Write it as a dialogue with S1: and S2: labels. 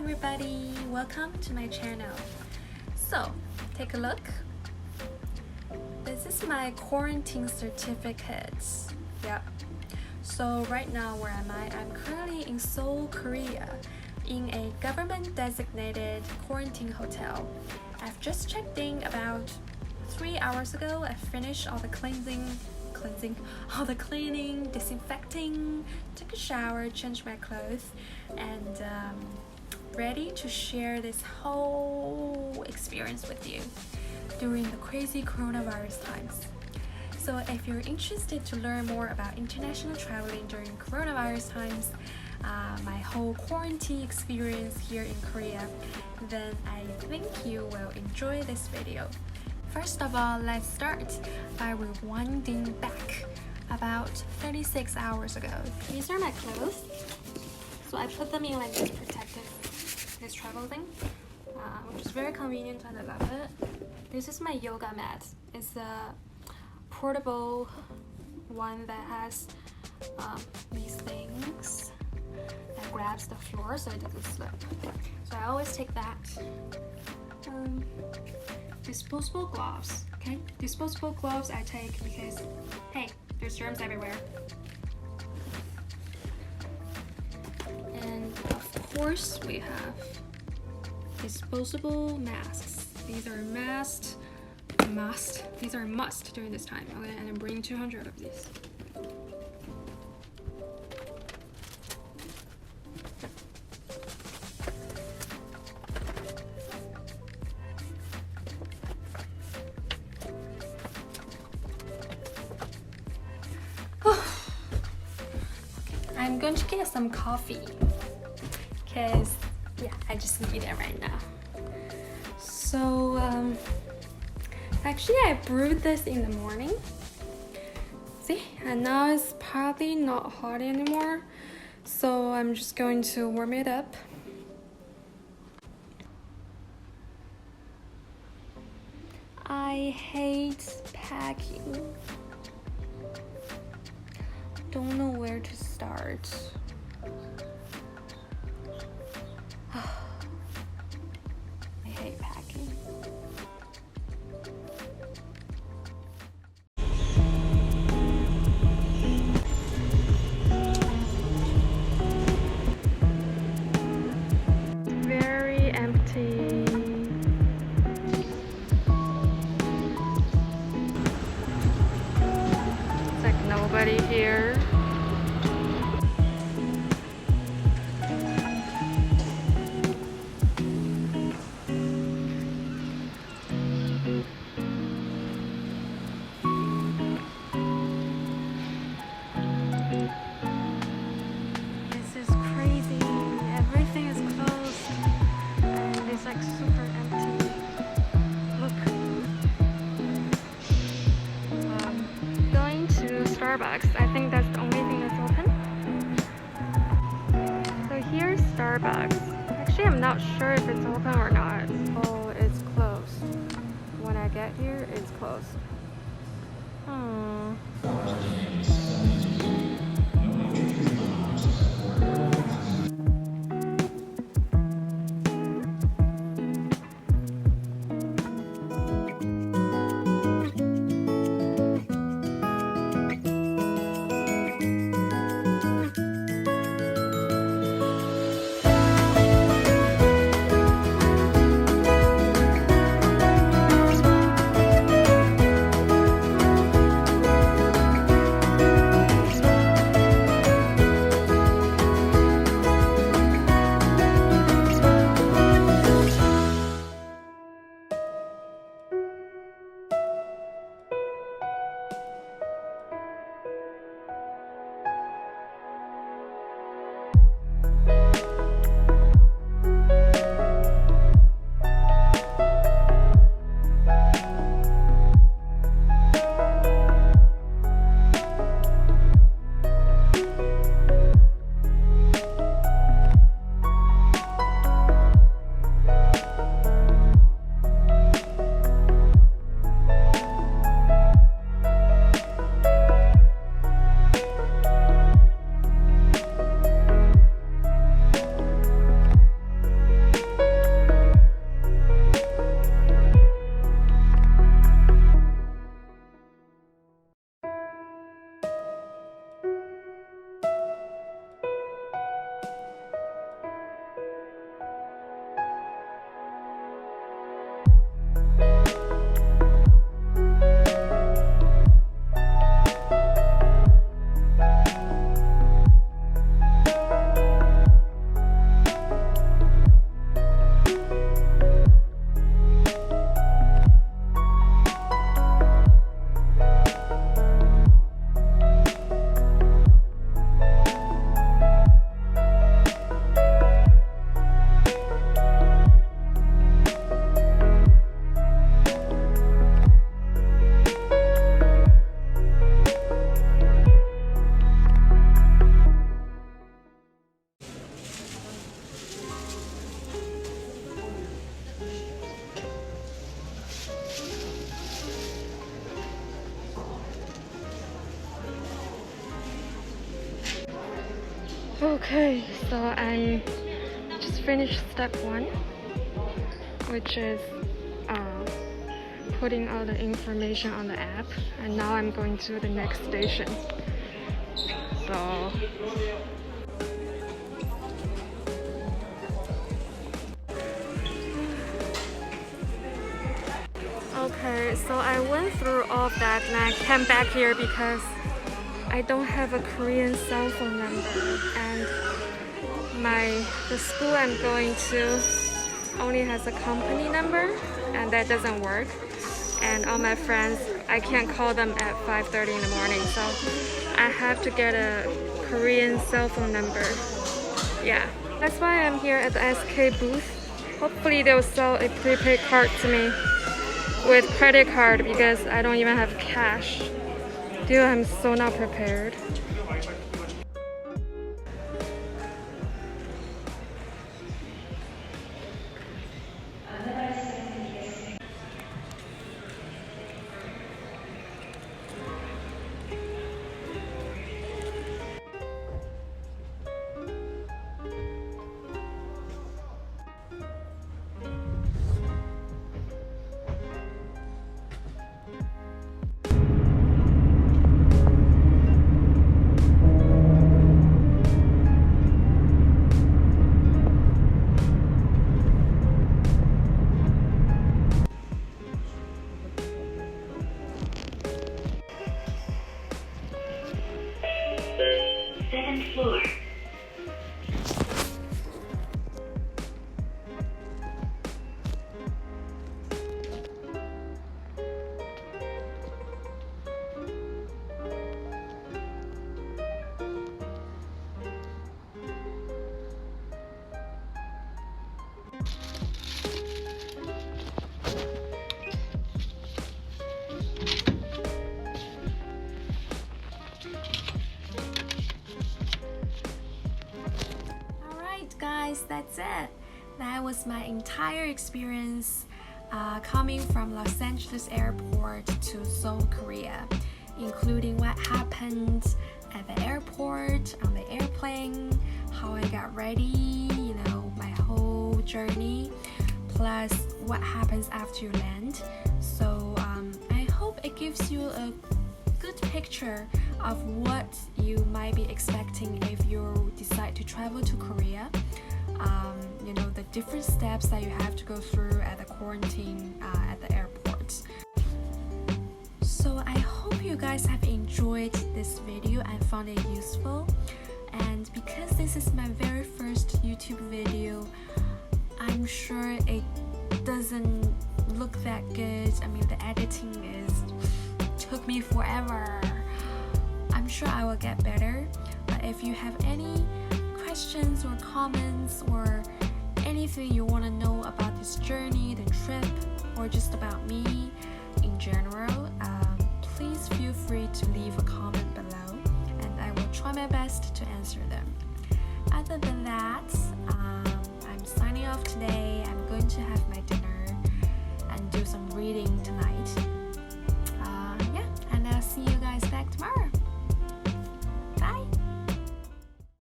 S1: everybody, welcome to my channel. So, take a look. This is my quarantine certificate. Yep. So right now, where am I? I'm currently in Seoul, Korea, in a government-designated quarantine hotel. I've just checked in about 3 hours ago. I finished all the cleaning, disinfecting, took a shower, changed my clothes, and ready to share this whole experience with you during the crazy coronavirus times. So if you're interested to learn more about international traveling during coronavirus times, my whole quarantine experience here in Korea, then I think you will enjoy this video. First of all, let's start by rewinding back about 36 hours ago. These are my clothes. So I put them in like this this travel thing, which is very convenient and I love it. This is my yoga mat. It's a portable one that has these things that grabs the floor so it doesn't slip. So I always take that. Disposable gloves, okay? Disposable gloves I take because, hey, there's germs everywhere. And of course we have disposable masks. These are these are must during this time. Okay, and I'm bringing 200 of these. I'm going to get some coffee because yeah, I just need it right now. So actually I brewed this in the morning. See, and now it's probably not hot anymore. So I'm just going to warm it up. I hate packing. Don't know where to start. I hate packing. Very empty. It's like nobody here. Starbucks. I think that's the only thing that's open. So here's Starbucks. Actually, I'm not sure if it's open or not. Oh, it's closed. When I get here, it's closed. Okay, so I'm just finished step 1, which is putting all the information on the app, and now I'm going to the next station. So okay, so I went through all of that and I came back here because I don't have a Korean cell phone number, and the school I'm going to only has a company number, and that doesn't work. And all my friends, I can't call them at 5:30 in the morning, so I have to get a Korean cell phone number. Yeah, that's why I'm here at the SK booth. Hopefully they'll sell a prepaid card to me with credit card, because I don't even have cash. Dude, I'm so not prepared.
S2: Second floor.
S1: Guys, that's it. That was my entire experience coming from Los Angeles airport to Seoul, Korea, including what happened at the airport, on the airplane, how I got ready, my whole journey, plus what happens after you land. So I hope it gives you a good picture of what you might be expecting if you decide to travel to Korea. The different steps that you have to go through at the quarantine at the airport. So I hope you guys have enjoyed this video and found it useful. And because this is my very first YouTube video, I'm sure it doesn't look that good. I mean, the editing took me forever. I'm sure I will get better. But if you have any questions or comments or anything you want to know about this journey, the trip, or just about me in general, please feel free to leave a comment below, and I will try my best to answer them. Other than that, I'm signing off today. I'm going to have my dinner and do some reading tonight. And I'll see you guys back tomorrow.